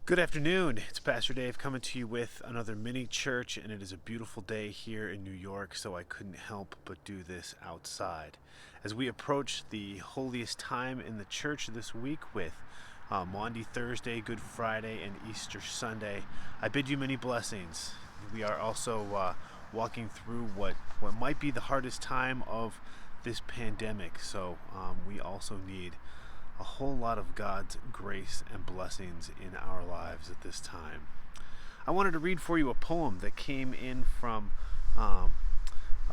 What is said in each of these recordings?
Good afternoon. It's Pastor Dave coming to you with another mini church, and it is a beautiful day here in New York, so I couldn't help but do this outside. As we approach the holiest time in the church this week with Maundy Thursday, Good Friday, and Easter Sunday, I bid you many blessings. We are also walking through what might be the hardest time of this pandemic, so we also need a whole lot of God's grace and blessings in our lives at this time. I wanted to read for you a poem that came in from a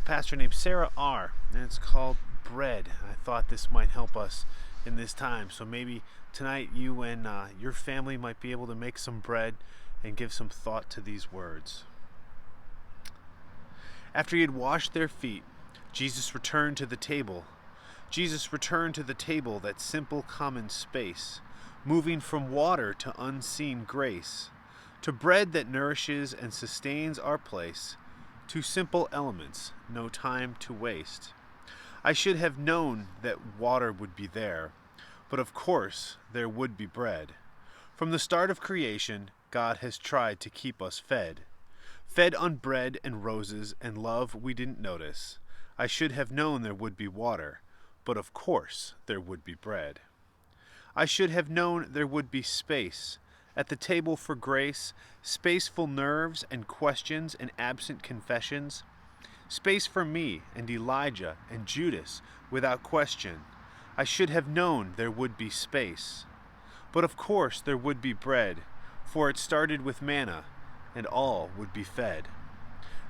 pastor named Sarah R., and it's called Bread. I thought this might help us in this time, so maybe tonight you and your family might be able to make some bread and give some thought to these words. After he had washed their feet, Jesus returned to the table. Jesus returned to the table, that simple common space, moving from water to unseen grace, to bread that nourishes and sustains our place, to simple elements, no time to waste. I should have known that water would be there, but of course there would be bread. From the start of creation, God has tried to keep us fed. Fed on bread and roses and love we didn't notice. I should have known there would be water, but of course there would be bread. I should have known there would be space at the table for grace, spaceful nerves and questions and absent confessions, space for me and Elijah and Judas without question. I should have known there would be space, but of course there would be bread, for it started with manna, and all would be fed.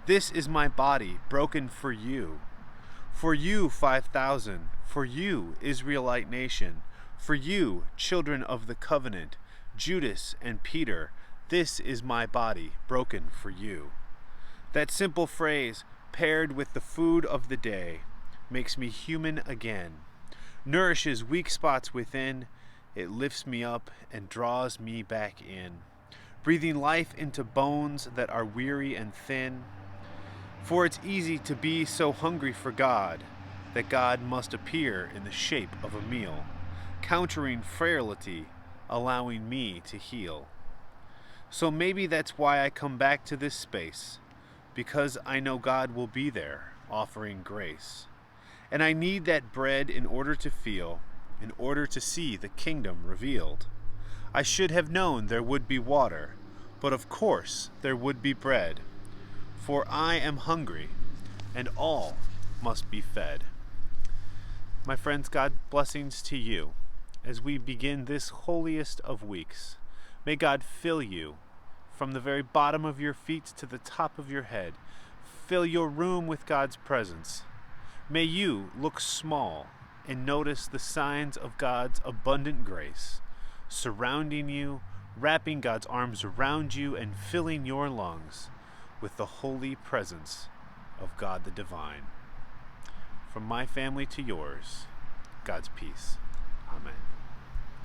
This is my body broken for you. For you, 5,000, for you, Israelite nation, for you, children of the covenant, Judas and Peter, this is my body broken for you. That simple phrase, paired with the food of the day, makes me human again, nourishes weak spots within, it lifts me up and draws me back in, breathing life into bones that are weary and thin. For it's easy to be so hungry for God that God must appear in the shape of a meal, countering frailty, allowing me to heal. So maybe that's why I come back to this space, because I know God will be there, offering grace. And I need that bread in order to feel, in order to see the kingdom revealed. I should have known there would be water, but of course there would be bread. For I am hungry, and all must be fed. My friends, God blessings to you as we begin this holiest of weeks. May God fill you from the very bottom of your feet to the top of your head. Fill your room with God's presence. May you look small and notice the signs of God's abundant grace, surrounding you, wrapping God's arms around you, and filling your lungs with the holy presence of God the Divine. From my family to yours, God's peace. Amen.